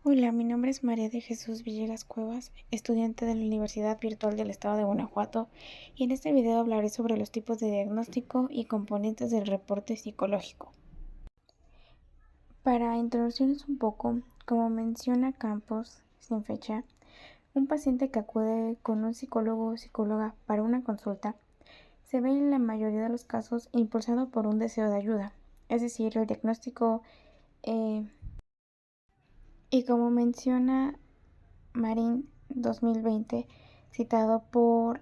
Hola, mi nombre es María de Jesús Villegas Cuevas, estudiante de la Universidad Virtual del Estado de Guanajuato, y en este video hablaré sobre los tipos de diagnóstico y componentes del reporte psicológico. Para introducirnos un poco, como menciona Campos, sin fecha, un paciente que acude con un psicólogo o psicóloga para una consulta se ve en la mayoría de los casos impulsado por un deseo de ayuda, es decir, el diagnóstico y como menciona Marín 2020, citado por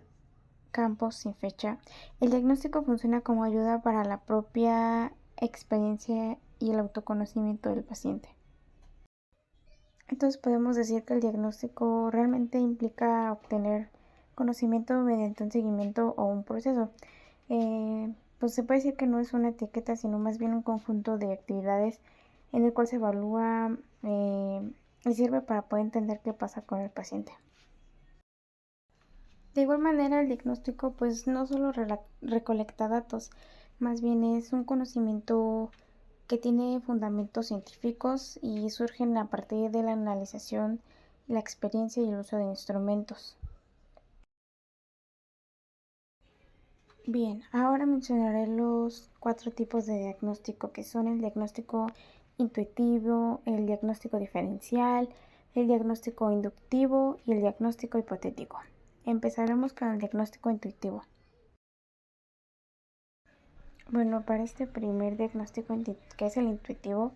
Campos sin fecha, el diagnóstico funciona como ayuda para la propia experiencia y el autoconocimiento del paciente. Entonces podemos decir que el diagnóstico realmente implica obtener conocimiento mediante un seguimiento o un proceso. Pues se puede decir que no es una etiqueta, sino más bien un conjunto de actividades en el cual se evalúa y sirve para poder entender qué pasa con el paciente. De igual manera, el diagnóstico pues no solo recolecta datos, más bien es un conocimiento que tiene fundamentos científicos y surgen a partir de la analización, la experiencia y el uso de instrumentos. Bien, ahora mencionaré los 4 tipos de diagnóstico que son el diagnóstico intuitivo, el diagnóstico diferencial, el diagnóstico inductivo y el diagnóstico hipotético. Empezaremos con el diagnóstico intuitivo. Bueno, para este primer diagnóstico que es el intuitivo,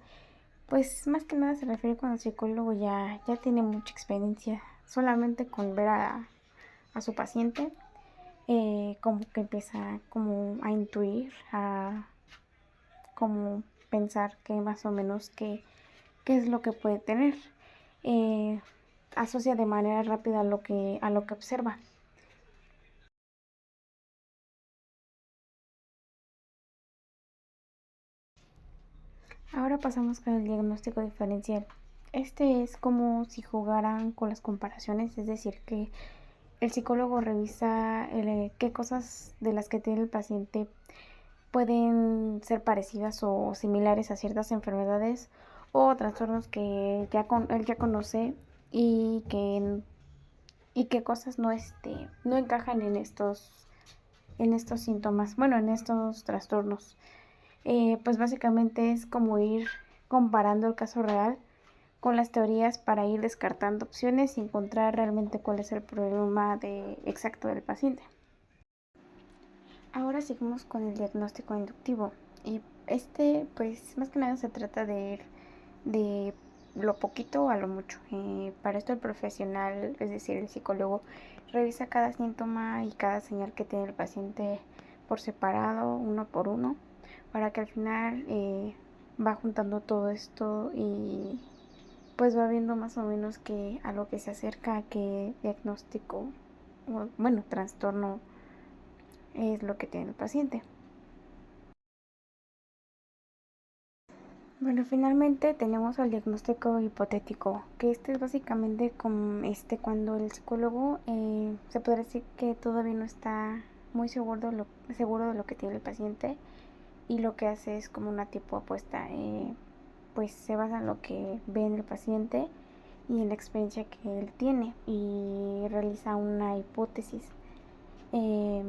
pues más que nada se refiere cuando el psicólogo ya tiene mucha experiencia, solamente con ver a su paciente, como que empieza como a intuir, a como pensar que más o menos qué es lo que puede tener. Eh, Asocia de manera rápida a lo que observa. Ahora pasamos con el diagnóstico diferencial. Este es como si jugaran con las comparaciones, es decir, que el psicólogo revisa qué cosas de las que tiene el paciente pueden ser parecidas o similares a ciertas enfermedades o trastornos que él ya conoce y y qué cosas no encajan en estos síntomas, bueno, en estos trastornos. Pues básicamente es como ir comparando el caso real con las teorías para ir descartando opciones y encontrar realmente cuál es el problema exacto del paciente. Ahora seguimos con el diagnóstico inductivo y pues más que nada se trata de ir de lo poquito a lo mucho. Para esto el profesional, es decir, el psicólogo, revisa cada síntoma y cada señal que tiene el paciente por separado, uno por uno, para que al final va juntando todo esto y pues va viendo más o menos que a lo que se acerca a qué diagnóstico, bueno, trastorno es lo que tiene el paciente. Bueno, finalmente tenemos el diagnóstico hipotético, que este es básicamente cuando el psicólogo se podría decir que todavía no está muy seguro de lo que tiene el paciente y lo que hace es como una tipo apuesta, pues se basa en lo que ve en el paciente y en la experiencia que él tiene y realiza una hipótesis eh,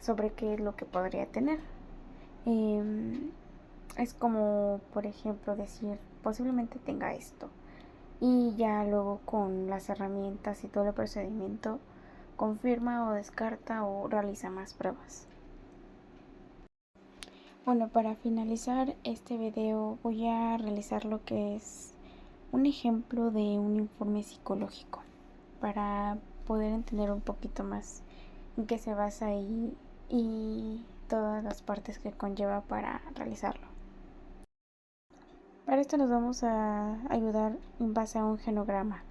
sobre qué es lo que podría tener. Eh, es como, por ejemplo, decir, posiblemente tenga esto. Y ya luego con las herramientas y todo el procedimiento confirma o descarta o realiza más pruebas. Bueno, para finalizar este video voy a realizar lo que es un ejemplo de un informe psicológico para poder entender un poquito más en qué se basa y todas las partes que conlleva para realizarlo. Para esto nos vamos a ayudar en base a un genograma.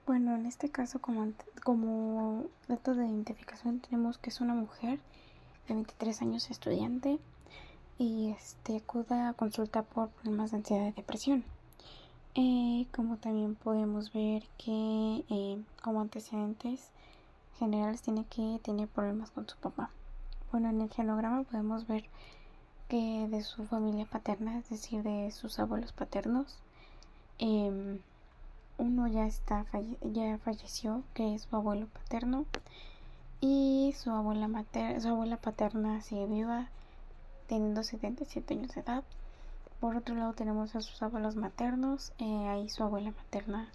Bueno, en este caso como dato de identificación tenemos que es una mujer de 23 años estudiante y acude a consulta por problemas de ansiedad y depresión. Como también podemos ver que como antecedentes generales tiene que tener problemas con su papá. Bueno, en el genograma podemos ver que de su familia paterna, es decir, de sus abuelos paternos, uno ya falleció, que es su abuelo paterno, y su abuela paterna sigue viva, teniendo 77 años de edad. Por otro lado tenemos a sus abuelos maternos. Ahí su abuela materna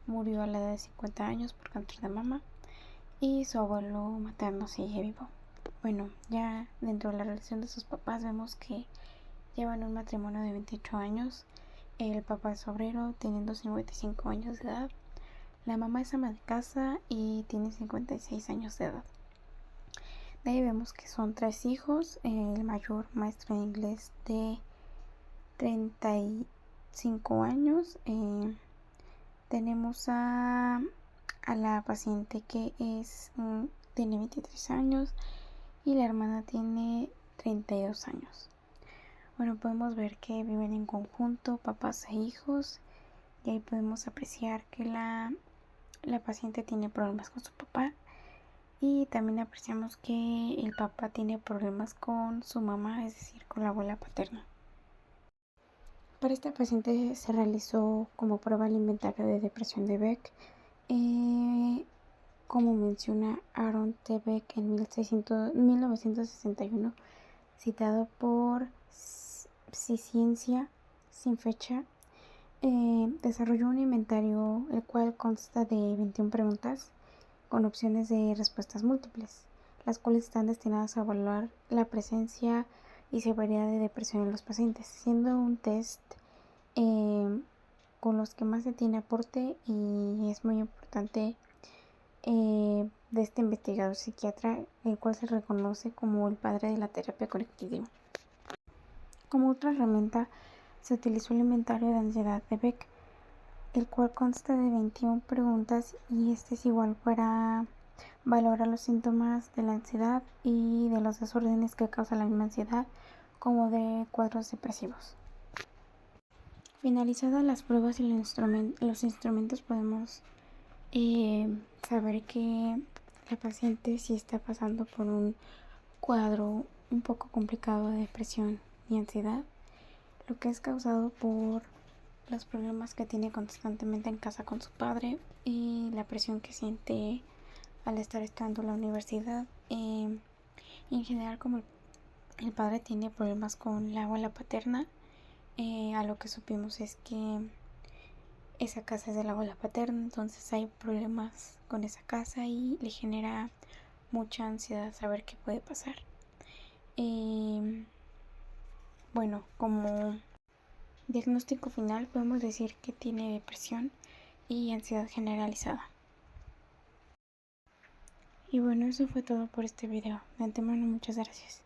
murió a la edad de 50 años por cáncer de mama, y su abuelo materno sigue vivo. Bueno, ya dentro de la relación de sus papás vemos que llevan un matrimonio de 28 años. El papá es obrero, teniendo 55 años de edad. La mamá es ama de casa y tiene 56 años de edad. De ahí vemos que son 3 hijos. El mayor, maestro de inglés, de 35 años. Tenemos a la paciente que tiene 23 años, y la hermana tiene 32 años. Bueno, podemos ver que viven en conjunto, papás e hijos, y ahí podemos apreciar que la paciente tiene problemas con su papá, y también apreciamos que el papá tiene problemas con su mamá, es decir, con la abuela paterna. Para esta paciente se realizó como prueba el inventario de depresión de Beck, como menciona Aaron T. Beck en 1961, citado por Ciencia sin fecha. Desarrolló un inventario el cual consta de 21 preguntas con opciones de respuestas múltiples, las cuales están destinadas a evaluar la presencia y severidad de depresión en los pacientes, siendo un test con los que más se tiene aporte, y es muy importante de este investigador psiquiatra, el cual se reconoce como el padre de la terapia colectiva. Como otra herramienta se utilizó el inventario de ansiedad de Beck, el cual consta de 21 preguntas, y este es igual para valorar los síntomas de la ansiedad y de los desórdenes que causa la misma ansiedad, como de cuadros depresivos. Finalizadas las pruebas y los instrumentos, podemos saber que la paciente sí está pasando por un cuadro un poco complicado de depresión y ansiedad, lo que es causado por los problemas que tiene constantemente en casa con su padre, y la presión que siente al estar estudiando en la universidad. En general, como el padre tiene problemas con la abuela paterna, a lo que supimos es que esa casa es de la abuela paterna, entonces hay problemas con esa casa y le genera mucha ansiedad saber qué puede pasar. Bueno, como diagnóstico final podemos decir que tiene depresión y ansiedad generalizada. Y bueno, eso fue todo por este video. De antemano, muchas gracias.